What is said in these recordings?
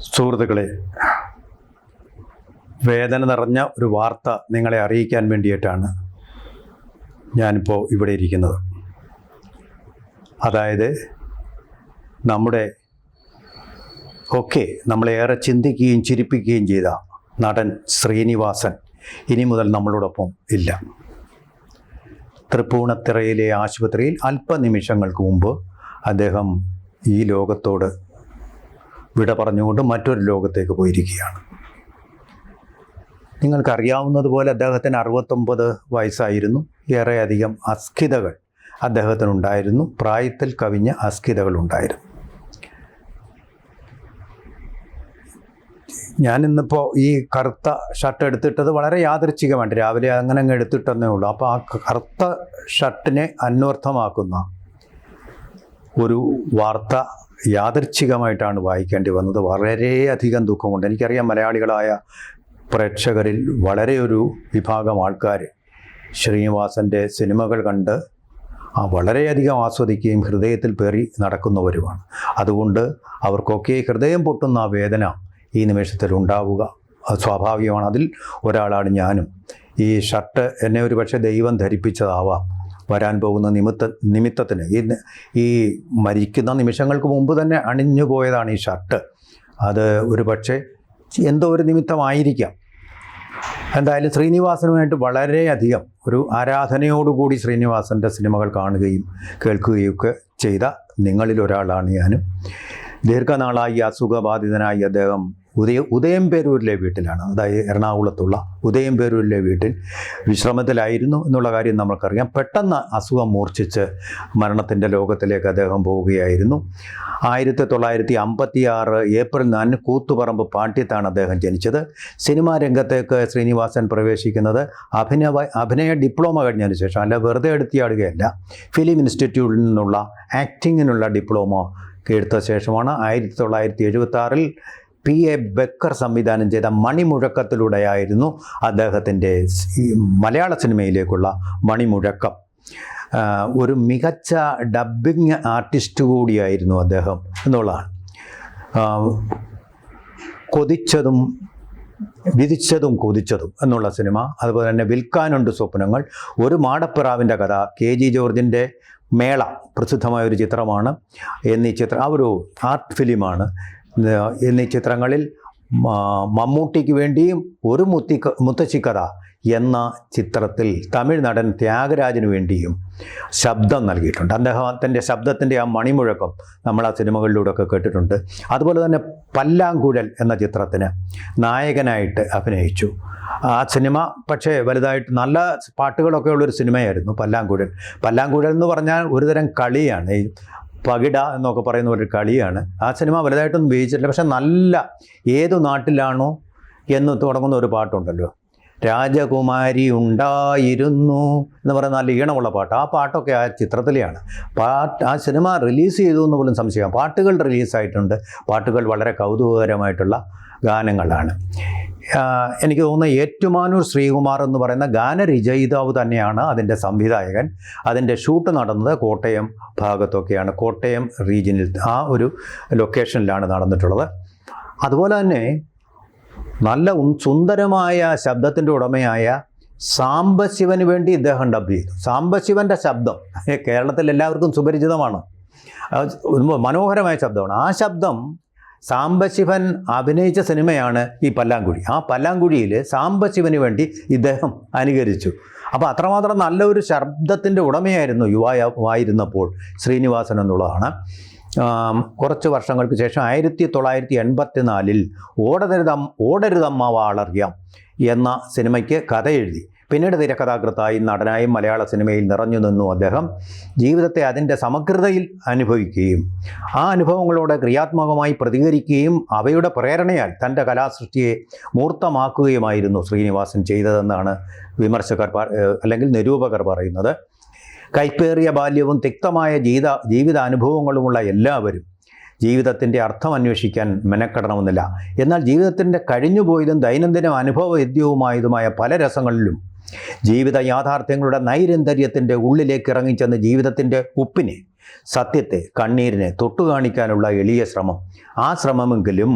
സുഹൃത്തുക്കളെ, വേദന നിറഞ്ഞ ഒരു വാർത്ത നിങ്ങളെ അറിയിക്കാൻ വേണ്ടിയിട്ടാണ് ഞാനിപ്പോൾ ഇവിടെ ഇരിക്കുന്നത്. അതായത് നമ്മളെ നമ്മളേറെ ചിന്തിക്കുകയും ചിരിപ്പിക്കുകയും ചെയ്ത നടൻ ശ്രീനിവാസൻ ഇനി മുതൽ നമ്മളോടൊപ്പം ഇല്ല. തൃപ്പൂണിത്തുറയിലെ ആശുപത്രിയിൽ അല്പനിമിഷങ്ങൾക്ക് മുമ്പ് അദ്ദേഹം ഈ ലോകത്തോട് വിട പറഞ്ഞുകൊണ്ട് മറ്റൊരു ലോകത്തേക്ക് പോയിരിക്കുകയാണ്. നിങ്ങൾക്കറിയാവുന്നതുപോലെ അദ്ദേഹത്തിന് 69 വയസ്സായിരുന്നു. ഏറെയധികം അസ്കിതകൾ അദ്ദേഹത്തിനുണ്ടായിരുന്നു. പ്രായത്തിൽ കവിഞ്ഞ അസ്കിതകളുണ്ടായിരുന്നു. ഞാനിന്നിപ്പോൾ ഈ കറുത്ത ഷർട്ട് എടുത്തിട്ടത് വളരെ യാദൃച്ഛികമായിട്ട് രാവിലെ അങ്ങനെ അങ്ങ് എടുത്തിട്ടെന്നേ ഉള്ളൂ. അപ്പോൾ ആ കറുത്ത ഷർട്ടിനെ അന്വർത്ഥമാക്കുന്ന ഒരു വാർത്ത യാദൃച്ഛികമായിട്ടാണ് വായിക്കേണ്ടി വന്നത്. വളരെയധികം ദുഃഖമുണ്ട്. എനിക്കറിയാം, മലയാളികളായ പ്രേക്ഷകരിൽ വളരെ ഒരു വിഭാഗം ആൾക്കാർ ശ്രീനിവാസൻ്റെ സിനിമകൾ കണ്ട് വളരെയധികം ആസ്വദിക്കുകയും ഹൃദയത്തിൽ പേറി നടക്കുന്നവരുമാണ്. അതുകൊണ്ട് അവർക്കൊക്കെ ഹൃദയം പൊട്ടുന്ന ആ വേദന ഈ നിമിഷത്തിൽ ഉണ്ടാവുക സ്വാഭാവികമാണ്. അതിൽ ഒരാളാണ് ഞാനും. ഈ ഷർട്ട് എന്നെ ഒരു പക്ഷേ ദൈവം ധരിപ്പിച്ചതാവാം. വരാൻ പോകുന്ന നിമിത്തത്തിന് ഈ മരിക്കുന്ന നിമിഷങ്ങൾക്ക് മുമ്പ് തന്നെ അണിഞ്ഞു പോയതാണ് ഈ ഷർട്ട്. അത് ഒരു പക്ഷേ എന്തോ ഒരു നിമിത്തമായിരിക്കാം. എന്തായാലും ശ്രീനിവാസനുമായിട്ട് വളരെയധികം ഒരു ആരാധനയോടുകൂടി ശ്രീനിവാസൻ്റെ സിനിമകൾ കാണുകയും കേൾക്കുകയും ഒക്കെ ചെയ്ത നിങ്ങളിൽ ഒരാളാണ് ഞാനും. ദീർഘനാളായി അസുഖബാധിതനായി അദ്ദേഹം ഉദയംപേരൂരിലെ വീട്ടിലാണ്, അതായത് എറണാകുളത്തുള്ള ഉദയംപേരൂരിലെ വീട്ടിൽ വിശ്രമത്തിലായിരുന്നു എന്നുള്ള കാര്യം നമ്മൾക്കറിയാം. പെട്ടെന്ന് അസുഖം മൂർച്ഛിച്ച് മരണത്തിൻ്റെ ലോകത്തിലേക്ക് അദ്ദേഹം പോവുകയായിരുന്നു. 1956 ഏപ്രിൽ 4 കൂത്തുപറമ്പ് പാട്യത്താണ് അദ്ദേഹം ജനിച്ചത്. സിനിമാ രംഗത്തേക്ക് ശ്രീനിവാസൻ പ്രവേശിക്കുന്നത് അഭിനയ ഡിപ്ലോമ കഴിഞ്ഞതിന് ശേഷം, അല്ല വെറുതെ എടുത്തിയാടുകയല്ല, ഫിലിം ഇൻസ്റ്റിറ്റ്യൂട്ടിൽ നിന്നുള്ള ആക്ടിങ്ങിനുള്ള ഡിപ്ലോമ എടുത്ത ശേഷമാണ് 1976 P.A. ബക്കർ സംവിധാനം ചെയ്ത മണിമുഴക്കത്തിലൂടെയായിരുന്നു അദ്ദേഹത്തിൻ്റെ മലയാള സിനിമയിലേക്കുള്ള മണിമുഴക്കം. ഒരു മികച്ച ഡബ്ബിംഗ് ആർട്ടിസ്റ്റ് കൂടിയായിരുന്നു അദ്ദേഹം എന്നുള്ളതാണ്. കൊതിച്ചതും വിധിച്ചതും കൊതിച്ചതും എന്നുള്ള സിനിമ, അതുപോലെ തന്നെ വിൽക്കാനുണ്ട് സ്വപ്നങ്ങൾ, ഒരു മാടപ്പിറാവിൻ്റെ കഥ, KG ജോർജിൻ്റെ മേള പ്രസിദ്ധമായൊരു ചിത്രമാണ് എന്നീ ചിത്രം, ഒരു ആർട്ട് ഫിലിമാണ്. എന്നീ ചിത്രങ്ങളിൽ മമ്മൂട്ടിക്ക് വേണ്ടിയും ഒരു മുത്തശ്ശിക്കഥ എന്ന ചിത്രത്തിൽ തമിഴ് നടൻ ത്യാഗരാജന് വേണ്ടിയും ശബ്ദം നൽകിയിട്ടുണ്ട്. അദ്ദേഹത്തിൻ്റെ ശബ്ദത്തിൻ്റെ ആ മണിമുഴക്കം നമ്മൾ ആ സിനിമകളിലൂടെയൊക്കെ കേട്ടിട്ടുണ്ട്. അതുപോലെ തന്നെ പല്ലാങ്കുഴൽ എന്ന ചിത്രത്തിന് നായകനായിട്ട് അഭിനയിച്ചു. ആ സിനിമ പക്ഷേ വലുതായിട്ട് നല്ല പാട്ടുകളൊക്കെ ഉള്ളൊരു സിനിമയായിരുന്നു പല്ലാങ്കുഴൽ എന്ന് പറഞ്ഞാൽ ഒരുതരം കളിയാണ്. ഈ പകിട എന്നൊക്കെ പറയുന്ന ഒരു കളിയാണ്. ആ സിനിമ വലുതായിട്ടൊന്നും ഉപയോഗിച്ചിട്ടില്ല. പക്ഷെ നല്ല ഏതു നാട്ടിലാണോ എന്ന് തുടങ്ങുന്ന ഒരു പാട്ടുണ്ടല്ലോ, രാജകുമാരി ഉണ്ടായിരുന്നു എന്ന് പറയുന്ന നല്ല ഈണമുള്ള പാട്ട്. ആ പാട്ടൊക്കെ ആ ചിത്രത്തിലെയാണ്. ആ സിനിമ റിലീസ് ചെയ്തു എന്ന് പോലും സംശയം. പാട്ടുകൾ റിലീസായിട്ടുണ്ട്. പാട്ടുകൾ വളരെ കൗതുകകരമായിട്ടുള്ള ഗാനങ്ങളാണ്. എനിക്ക് തോന്നുന്ന ഏറ്റുമാനൂർ ശ്രീകുമാർ എന്ന് പറയുന്ന ഗാനരചയിതാവ് തന്നെയാണ് അതിൻ്റെ സംവിധായകൻ. അതിൻ്റെ ഷൂട്ട് നടന്നത് കോട്ടയം ഭാഗത്തൊക്കെയാണ്. കോട്ടയം റീജിയനിൽ ആ ഒരു ലൊക്കേഷനിലാണ് നടന്നിട്ടുള്ളത്. അതുപോലെ തന്നെ നല്ല സുന്ദരമായ ശബ്ദത്തിൻ്റെ ഉടമയായ സാംബശിവന് വേണ്ടി ഇദ്ദേഹം ഡബ് ചെയ്തു. സാംബശിവൻ്റെ ശബ്ദം കേരളത്തിൽ എല്ലാവർക്കും സുപരിചിതമാണ്. മനോഹരമായ ശബ്ദമാണ്. ആ ശബ്ദം സാംബശിവൻ അഭിനയിച്ച സിനിമയാണ് ഈ പല്ലാങ്കുഴി. ആ പല്ലാങ്കുഴിയിൽ സാംബശിവന് വേണ്ടി ഇദ്ദേഹം അനുകരിച്ചു. അപ്പോൾ അത്രമാത്രം നല്ലൊരു ശബ്ദത്തിൻ്റെ ഉടമയായിരുന്നു യുവായിരുന്നപ്പോൾ ശ്രീനിവാസൻ എന്നുള്ളതാണ്. കുറച്ച് വർഷങ്ങൾക്ക് ശേഷം 1984 ഓടരുതമ്മ വാളറിയാം എന്ന സിനിമയ്ക്ക് കഥ എഴുതി. പിന്നീട് തിരക്കഥാകൃത്തായും നടനായും മലയാള സിനിമയിൽ നിറഞ്ഞു നിന്നു അദ്ദേഹം. ജീവിതത്തെ അതിൻ്റെ സമഗ്രതയിൽ അനുഭവിക്കുകയും ആ അനുഭവങ്ങളോട് ക്രിയാത്മകമായി പ്രതികരിക്കുകയും അവയുടെ പ്രേരണയാൽ തൻ്റെ കലാസൃഷ്ടിയെ മൂർത്തമാക്കുകയുമായിരുന്നു ശ്രീനിവാസൻ ചെയ്തതെന്നാണ് വിമർശകർ അല്ലെങ്കിൽ നിരൂപകർ പറയുന്നത്. കൈപ്പേറിയ ബാല്യവും തിക്തമായ ജീവിതാനുഭവങ്ങളുമുള്ള എല്ലാവരും ജീവിതത്തിൻ്റെ അർത്ഥം അന്വേഷിക്കാൻ മെനക്കെടണമെന്നില്ല. എന്നാൽ ജീവിതത്തിൻ്റെ കഴിഞ്ഞുപോയതും ദൈനംദിന അനുഭവവേദ്യവുമായതുമായ പല രസങ്ങളിലും ജീവിത യാഥാർത്ഥ്യങ്ങളുടെ നൈരന്തര്യത്തിൻ്റെ ഉള്ളിലേക്ക് ഇറങ്ങിച്ചെന്ന് ജീവിതത്തിൻ്റെ ഉപ്പിനെ, സത്യത്തെ, കണ്ണീരിനെ തൊട്ടുകാണിക്കാനുള്ള എളിയ ശ്രമം. ആ ശ്രമമെങ്കിലും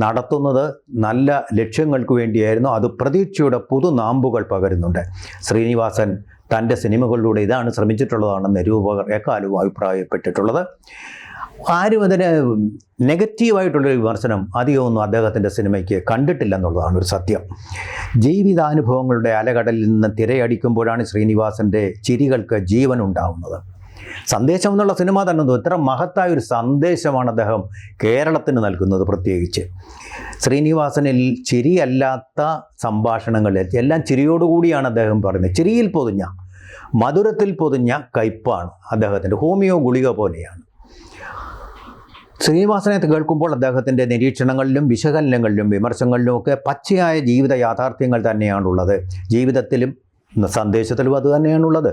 നടത്തുന്നത് നല്ല ലക്ഷ്യങ്ങൾക്ക് വേണ്ടിയായിരുന്നു. അത് പ്രതീക്ഷയുടെ പുതുനാമ്പുകൾ പകരുന്നുണ്ട്. ശ്രീനിവാസൻ തൻ്റെ സിനിമകളിലൂടെ ഇതാണ് ശ്രമിച്ചിട്ടുള്ളതാണെന്ന് നിരൂപകർ എക്കാലവും അഭിപ്രായപ്പെട്ടിട്ടുള്ളത്. ആരും അതിന് നെഗറ്റീവായിട്ടുള്ളൊരു വിമർശനം അധികമൊന്നും അദ്ദേഹത്തിൻ്റെ സിനിമയ്ക്ക് കണ്ടിട്ടില്ലെന്നുള്ളതാണ് ഒരു സത്യം. ജീവിതാനുഭവങ്ങളുടെ അലകടലിൽ നിന്ന് തിരയടിക്കുമ്പോഴാണ് ശ്രീനിവാസൻ്റെ ചിരികൾക്ക് ജീവൻ ഉണ്ടാവുന്നത്. സന്ദേശം എന്നുള്ള സിനിമ തന്നെ എത്ര മഹത്തായ ഒരു സന്ദേശമാണ് അദ്ദേഹം കേരളത്തിന് നൽകുന്നത്. പ്രത്യേകിച്ച് ശ്രീനിവാസനിൽ ചിരിയല്ലാത്ത സംഭാഷണങ്ങളിൽ എല്ലാം ചിരിയോടുകൂടിയാണ് അദ്ദേഹം പറയുന്നത്. ചിരിയിൽ പൊതിഞ്ഞ, മധുരത്തിൽ പൊതിഞ്ഞ കയ്പ്പാണ് അദ്ദേഹത്തിൻ്റെ. ഹോമിയോ ഗുളിക പോലെയാണ്. ശ്രീനിവാസനെ കേൾക്കുമ്പോൾ അദ്ദേഹത്തിൻ്റെ നിരീക്ഷണങ്ങളിലും വിശകലനങ്ങളിലും വിമർശനങ്ങളിലും ഒക്കെ പച്ചയായ ജീവിത യാഥാർത്ഥ്യങ്ങൾ തന്നെയാണുള്ളത്. ജീവിതത്തിലും സന്ദേശത്തിലും അത് തന്നെയാണുള്ളത്.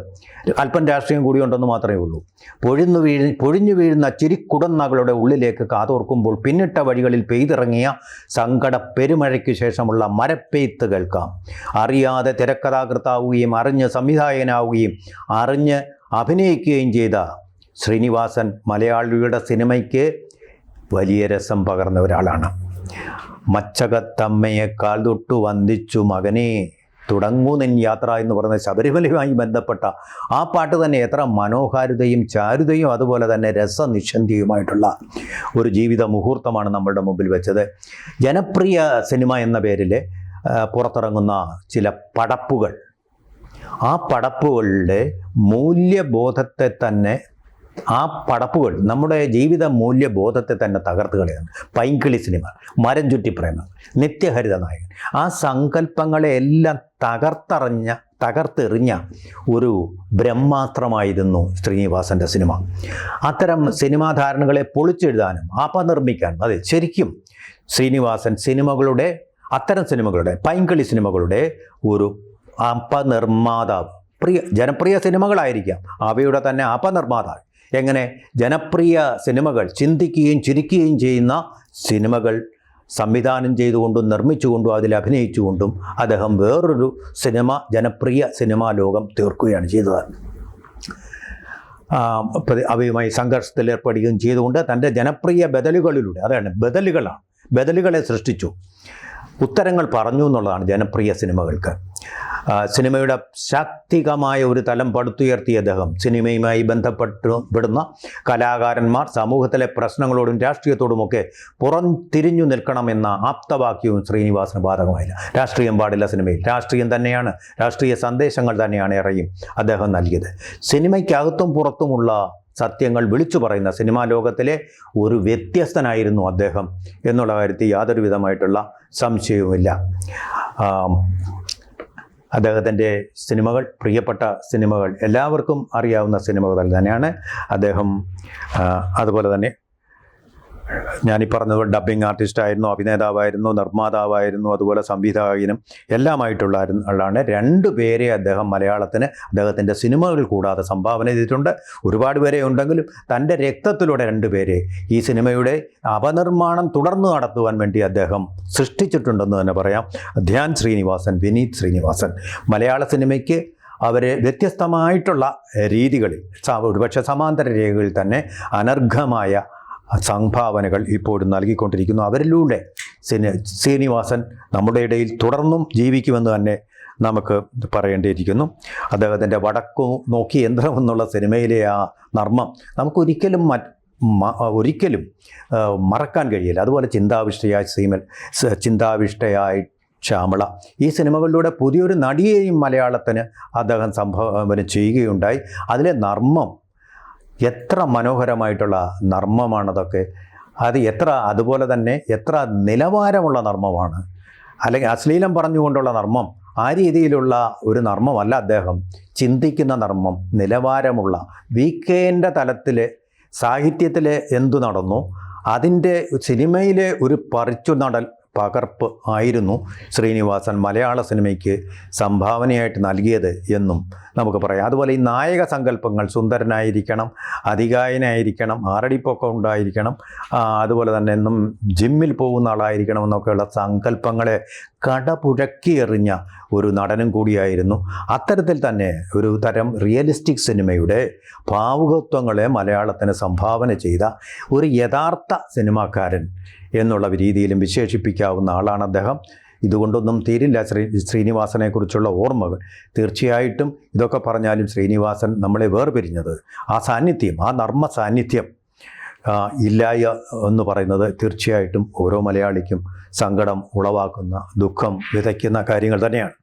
അല്പം രാഷ്ട്രീയം കൂടി ഉണ്ടെന്ന് മാത്രമേ ഉള്ളൂ. പൊഴിഞ്ഞു വീഴുന്ന ചിരിക്കുടന്നകളുടെ ഉള്ളിലേക്ക് കാതോർക്കുമ്പോൾ പിന്നിട്ട വഴികളിൽ പെയ്തിറങ്ങിയ സങ്കട പെരുമഴയ്ക്ക് ശേഷമുള്ള മരപ്പെയ്ത്ത് കേൾക്കാം. അറിയാതെ തിരക്കഥാകൃത്താവുകയും അറിഞ്ഞ് സംവിധായകനാവുകയും അറിഞ്ഞ് അഭിനയിക്കുകയും ചെയ്ത ശ്രീനിവാസൻ മലയാളിയുടെ സിനിമയ്ക്ക് വലിയ രസം പകർന്ന ഒരാളാണ്. മച്ചകത്തമ്മയെക്കാൽ തൊട്ടു വന്ദിച്ചു മകനെ തുടങ്ങൂ നിൻ യാത്ര എന്ന് പറയുന്ന ശബരിമലയുമായി ബന്ധപ്പെട്ട ആ പാട്ട് തന്നെ എത്ര മനോഹാരിതയും ചാരുതയും അതുപോലെ തന്നെ രസനിഷന്ധിയുമായിട്ടുള്ള ഒരു ജീവിത മുഹൂർത്തമാണ് നമ്മളുടെ മുമ്പിൽ വെച്ചത്. ജനപ്രിയ സിനിമ എന്ന പേരിൽ പുറത്തിറങ്ങുന്ന ചില പടപ്പുകൾ, ആ പടപ്പുകളുടെ മൂല്യബോധത്തെ തന്നെ, ആ പടപ്പുകൾ നമ്മുടെ ജീവിത മൂല്യബോധത്തെ തന്നെ തകർത്ത് കളയാണ്. പൈങ്കിളി സിനിമ, മരം ചുറ്റി പ്രേമം, നിത്യഹരിത നായകൻ, ആ സങ്കല്പങ്ങളെ എല്ലാം തകർത്തെറിഞ്ഞ ഒരു ബ്രഹ്മാസ്ത്രമായിരുന്നു ശ്രീനിവാസൻ്റെ സിനിമ. അത്തരം സിനിമാ ധാരണകളെ പൊളിച്ചെഴുതാനും അപനിർമ്മിക്കാനും, അതെ ശരിക്കും ശ്രീനിവാസൻ സിനിമകളുടെ, അത്തരം സിനിമകളുടെ, പൈങ്കിളി സിനിമകളുടെ ഒരു അപനിർമ്മാതാവ്. ജനപ്രിയ സിനിമകളായിരിക്കാം, അവയുടെ തന്നെ അപനിർമ്മാതാവ്. എങ്ങനെ ജനപ്രിയ സിനിമകൾ, ചിന്തിക്കുകയും ചിരിക്കുകയും ചെയ്യുന്ന സിനിമകൾ സംവിധാനം ചെയ്തുകൊണ്ടും നിർമ്മിച്ചുകൊണ്ടും അതിൽ അഭിനയിച്ചുകൊണ്ടും അദ്ദേഹം വേറൊരു ജനപ്രിയ സിനിമാ ലോകം തീർക്കുകയാണ് ചെയ്തത്. അവയുമായി സംഘർഷത്തിൽ ഏർപ്പെടുകയും ചെയ്തുകൊണ്ട് തൻ്റെ ജനപ്രിയ ബദലുകളിലൂടെ, അതാണ് ബദലുകളെ സൃഷ്ടിച്ചു, ഉത്തരങ്ങൾ പറഞ്ഞു എന്നുള്ളതാണ് ജനപ്രിയ സിനിമകൾക്ക്. സിനിമയുടെ ശാക്തികമായ ഒരു തലം പടുത്തുയർത്തിയ അദ്ദേഹം സിനിമയുമായി ബന്ധപ്പെടുന്ന കലാകാരന്മാർ സമൂഹത്തിലെ പ്രശ്നങ്ങളോടും രാഷ്ട്രീയത്തോടുമൊക്കെ തിരിഞ്ഞു നിൽക്കണമെന്ന ആപ്തവാക്യവും ശ്രീനിവാസന് ബാധകമായില്ല. രാഷ്ട്രീയം പാടില്ല സിനിമയിൽ. രാഷ്ട്രീയം തന്നെയാണ്, രാഷ്ട്രീയ സന്ദേശങ്ങൾ തന്നെയാണ് ഏറെയും അദ്ദേഹം നൽകിയത്. സിനിമയ്ക്കകത്തും പുറത്തുമുള്ള സത്യങ്ങൾ വിളിച്ചു പറയുന്ന സിനിമാ ലോകത്തിലെ ഒരു വ്യത്യസ്തനായിരുന്നു അദ്ദേഹം എന്നുള്ള കാര്യത്തിൽ യാതൊരു വിധമായിട്ടുള്ള സംശയവുമില്ല. അദ്ദേഹത്തിൻ്റെ സിനിമകൾ, പ്രിയപ്പെട്ട സിനിമകൾ, എല്ലാവർക്കും അറിയാവുന്ന സിനിമകൾ തന്നെയാണ്. അദ്ദേഹം അതുപോലെ തന്നെ ഞാനീ പറഞ്ഞത് ഡബ്ബിംഗ് ആർട്ടിസ്റ്റായിരുന്നു, അഭിനേതാവായിരുന്നു, നിർമ്മാതാവായിരുന്നു, അതുപോലെ സംവിധായകനും എല്ലാമായിട്ടുള്ള ആളാണ്. 2 പേരെ അദ്ദേഹം മലയാളത്തിന് അദ്ദേഹത്തിൻ്റെ സിനിമകൾ കൂടാതെ സംഭാവന ചെയ്തിട്ടുണ്ട്. ഒരുപാട് പേരെ ഉണ്ടെങ്കിലും തൻ്റെ രക്തത്തിലൂടെ 2 പേരെ ഈ സിനിമയുടെ അപനിർമ്മാണം തുടർന്ന് നടത്തുവാൻ വേണ്ടി അദ്ദേഹം സൃഷ്ടിച്ചിട്ടുണ്ടെന്ന് തന്നെ പറയാം. ധ്യാൻ ശ്രീനിവാസൻ, വിനീത് ശ്രീനിവാസൻ മലയാള സിനിമയ്ക്ക് അവർ വ്യത്യസ്തമായിട്ടുള്ള രീതികളിൽ, ഒരുപക്ഷെ സമാന്തര രേഖകളിൽ തന്നെ അനർഘമായ സംഭാവനകൾ ഇപ്പോഴും നൽകിക്കൊണ്ടിരിക്കുന്നു. അവരിലൂടെ ശ്രീനിവാസൻ നമ്മുടെ ഇടയിൽ തുടർന്നും ജീവിക്കുമെന്ന് തന്നെ നമുക്ക് പറയേണ്ടിയിരിക്കുന്നു. അദ്ദേഹത്തിൻ്റെ വടക്കു നോക്കി യന്ത്രം എന്നുള്ള സിനിമയിലെ ആ നർമ്മം നമുക്കൊരിക്കലും മറക്കാൻ കഴിയില്ല. അതുപോലെ ചിന്താവിഷ്ടയായി ശ്യാമള, ഈ സിനിമകളിലൂടെ പുതിയൊരു നടിയെയും മലയാളത്തിന് അദ്ദേഹം സംഭാവന ചെയ്യുകയുണ്ടായി. അതിലെ നർമ്മം എത്ര മനോഹരമായിട്ടുള്ള നർമ്മമാണതൊക്കെ. അതുപോലെ തന്നെ എത്ര നിലവാരമുള്ള നർമ്മമാണ്. അല്ലെങ്കിൽ അശ്ലീലം പറഞ്ഞുകൊണ്ടുള്ള നർമ്മം, ആ രീതിയിലുള്ള ഒരു നർമ്മമല്ല അദ്ദേഹം. ചിന്തിക്കുന്ന നർമ്മം, നിലവാരമുള്ള വീക്കേൻ്റെ തലത്തിൽ സാഹിത്യത്തിൽ എന്തു നടന്നു അതിൻ്റെ സിനിമയിലെ ഒരു പകർപ്പ് ആയിരുന്നു ശ്രീനിവാസൻ മലയാള സിനിമയ്ക്ക് സംഭാവനയായിട്ട് നൽകിയത് എന്നും നമുക്ക് പറയാം. അതുപോലെ ഈ നായക സങ്കല്പങ്ങൾ, സുന്ദരനായിരിക്കണം, അതികായനായിരിക്കണം, ആറടിപ്പൊക്കം ഉണ്ടായിരിക്കണം, അതുപോലെ തന്നെ എന്നും ജിമ്മിൽ പോകുന്ന ആളായിരിക്കണം എന്നൊക്കെയുള്ള സങ്കല്പങ്ങളെ കടപുഴക്കിയെറിഞ്ഞ ഒരു നടനും കൂടിയായിരുന്നു. അത്തരത്തിൽ തന്നെ ഒരു തരം റിയലിസ്റ്റിക് സിനിമയുടെ ഭാവുകത്വങ്ങളെ മലയാളത്തിന് സംഭാവന ചെയ്ത ഒരു യഥാർത്ഥ സിനിമാക്കാരൻ എന്നുള്ള രീതിയിലും വിശേഷിപ്പിക്കാവുന്ന ആളാണ് അദ്ദേഹം. ഇതുകൊണ്ടൊന്നും തീരില്ല ശ്രീനിവാസനെക്കുറിച്ചുള്ള ഓർമ്മകൾ. തീർച്ചയായിട്ടും ഇതൊക്കെ പറഞ്ഞാലും ശ്രീനിവാസൻ നമ്മളെ വേർപിരിഞ്ഞത്, ആ സാന്നിധ്യം, ആ നർമ്മ സാന്നിധ്യം ഇല്ലായ എന്ന് പറയുന്നത് തീർച്ചയായിട്ടും ഓരോ മലയാളിക്കും സങ്കടം ഉളവാക്കുന്ന, ദുഃഖം വിതയ്ക്കുന്ന കാര്യങ്ങൾ തന്നെയാണ്.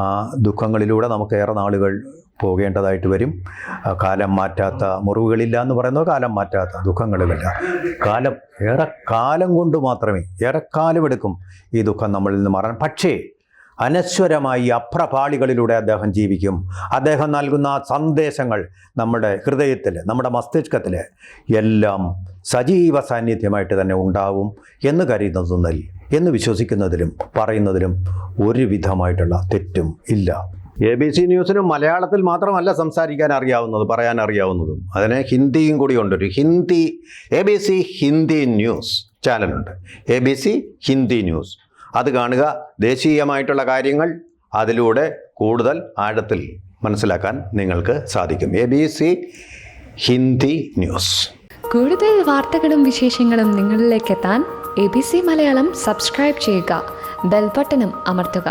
ആ ദുഃഖങ്ങളിലൂടെ നമുക്ക് ഏറെ നാളുകൾ പോകേണ്ടതായിട്ട് വരും. കാലം മാറ്റാത്ത മുറിവുകളില്ല എന്ന് പറയുന്നത് കാലം മാറ്റാത്ത ദുഃഖങ്ങളുമില്ല. ഏറെക്കാലം കൊണ്ട് മാത്രമേ, ഏറെക്കാലമെടുക്കും ഈ ദുഃഖം നമ്മളിൽ നിന്ന് മാറാൻ. പക്ഷേ അനശ്വരമായി അഭ്രപാളികളിലൂടെ അദ്ദേഹം ജീവിക്കും. അദ്ദേഹം നൽകുന്ന സന്ദേശങ്ങൾ നമ്മുടെ ഹൃദയത്തിൽ, നമ്മുടെ മസ്തിഷ്കത്തിൽ എല്ലാം സജീവ സാന്നിധ്യമായിട്ട് തന്നെ ഉണ്ടാവും എന്ന് കരുതുന്നതിൽ, എന്ന് വിശ്വസിക്കുന്നതിലും പറയുന്നതിലും ഒരു വിധമായിട്ടുള്ള തെറ്റും ഇല്ല. ABC ന്യൂസിനും മലയാളത്തിൽ മാത്രമല്ല സംസാരിക്കാൻ അറിയാവുന്നത്, പറയാൻ അറിയാവുന്നതും. അതിന് ഹിന്ദിയും കൂടി ഉണ്ട്. ഒരു ABC ഹിന്ദി ന്യൂസ് ചാനലുണ്ട്, ABC ഹിന്ദി ന്യൂസ്. അത് കാണുക. ദേശീയമായിട്ടുള്ള കാര്യങ്ങൾ അതിലൂടെ കൂടുതൽ ആഴത്തിൽ മനസ്സിലാക്കാൻ നിങ്ങൾക്ക് സാധിക്കും. ABC Hindi news. കൂടുതൽ വാർത്തകളും വിശേഷങ്ങളും നിങ്ങളിലേക്ക് എത്താൻ ABC മലയാളം സബ്സ്ക്രൈബ് ചെയ്യുക, ബെൽ ബട്ടണും അമർത്തുക.